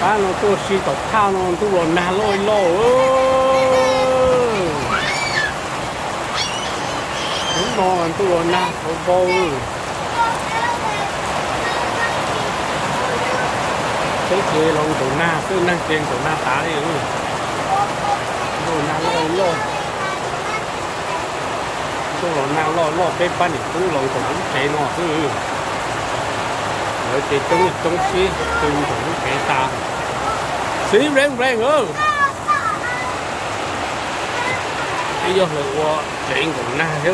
ba nó tôi xí tộc thao nó tôi rồi nà lôi lô đúng rồi tôi rồi nà thôi vô cái kia lòng tụi na cứ năng tiền tụi na tá đi rồi nà lôi lô tôi rồi nà lôi cái bánh cũng lòng tụi cũng chạy nó cứ rồi thì chống xí tôi cũng chạy ta xí rèn ơi bây giờ là qua chuyện của na chứ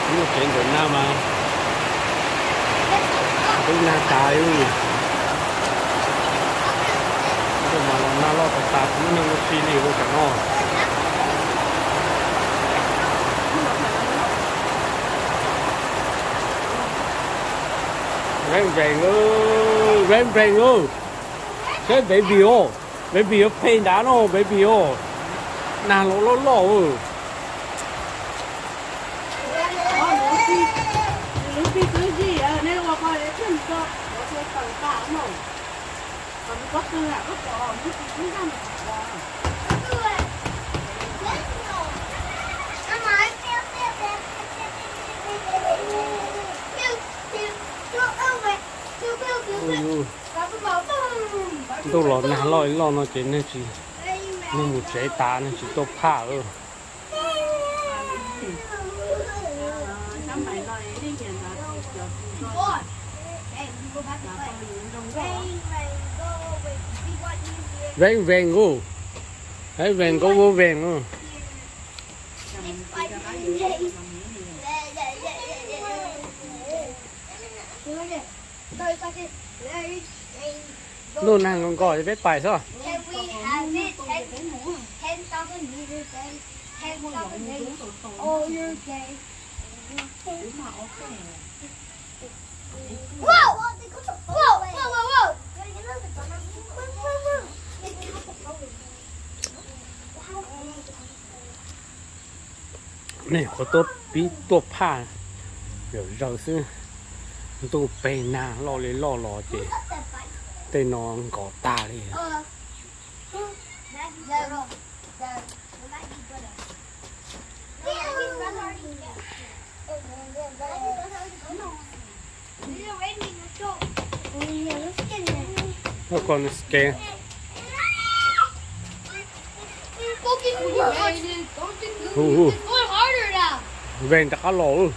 cũng chuyện của na mà cái na tài nhưng mà là na lo tài cũng nên xí đi vô cả nó rèn ơi cái baby ơi phê đá nó baby ơi nà lỗ tôi lo nó chỉ nên chỉ nên một trái tá nên chỉ tôi phá ơ vèn ngô thấy vèn có vô vèn không luôn hàng còn gọi biết bài sao này có tốt bí tốt pha rồi giờ xưa tôi bè na lo lấy lo chị tên nó có ta đi nó còn scare vàng đã lỗ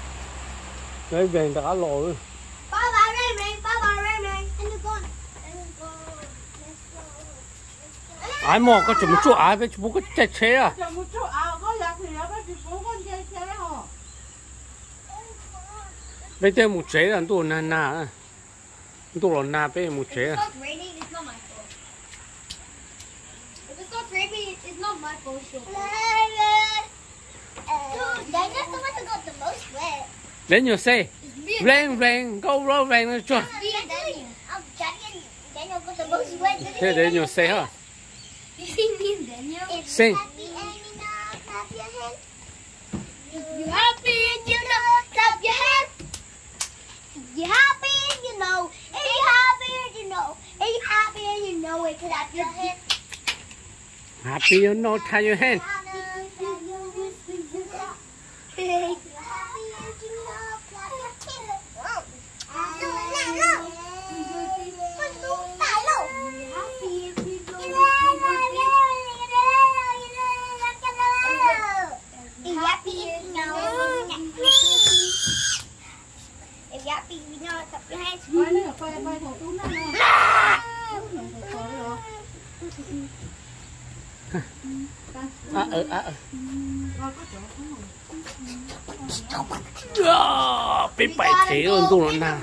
đấy vàng đã lỗ ai mà có chụp chút ai với chụp cái chạy chế à bây giờ một chế là tôi na tôi là na bây một chế à Then you say, rain, go roll, rain, cho. Then you say, huh? Sing. You happy and you know, clap your hands. You happy and you know, and you happy and you know, and you happy and you know it, clap your hands. Happy you know, tie your hand. Biết bảy chế luôn tôi nó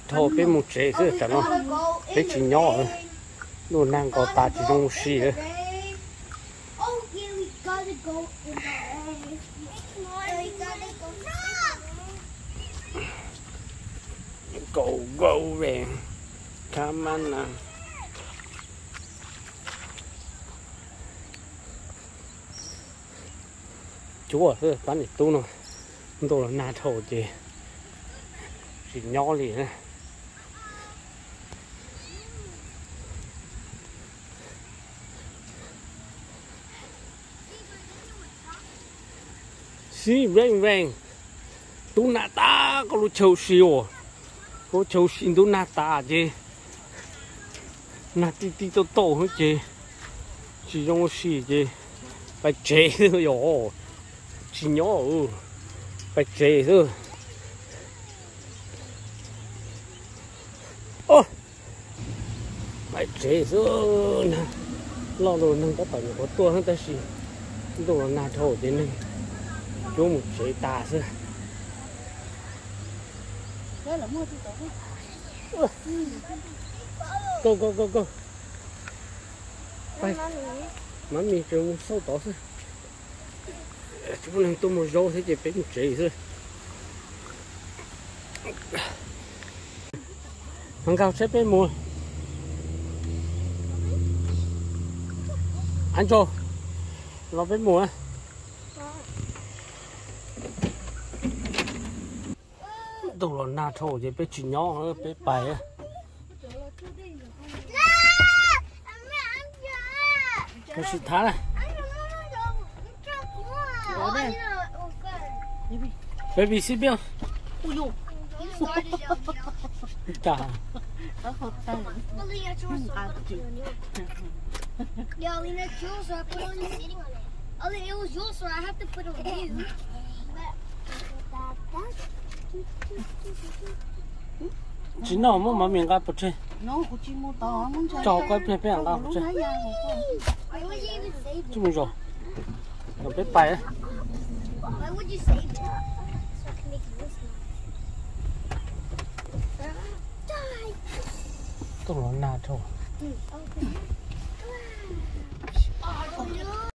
thôi biết một chế chứ chẳng nó biết chỉ nhỏ thôi luôn năng có ta chỉ trong xì thôi go về come on nào chúa ơi bắn đi tu nó tôi là na thổ chỉ nhỏ liền xí veng tú nà ta có lúc châu xíu có châu xin tú nà ta chứ nà tí tô hết chứ chỉ trong xí chứ phải chế thôi rồi chỉ nhỏ phải chế thôi ô phải chế thôi nè lo rồi nâng có tận có tua hơn ta xí đồ là nà thổ thế này chú một chế tà xưa go bay má mi trông sâu tỏ xưa chú nên tôi một rau thế chỉ phải một chế xưa thằng cao xếp bên mùa anh cho nó bên mùa đồ là na thổ gì bé chỉ nhỏ bé bài á cái sự thá này baby sit down chà Yeah, Lena, it's yours, so I put it on you sitting on it. Oh, it was yours, so I have to put it on you. chỉ nó mà mình gặp bớt chơi cho coi phải phải ăn gặp bớt chơi chứ mình rồi nó biết bài á Why would you save it? So I can make you listen. tôi nói na thôi Okay.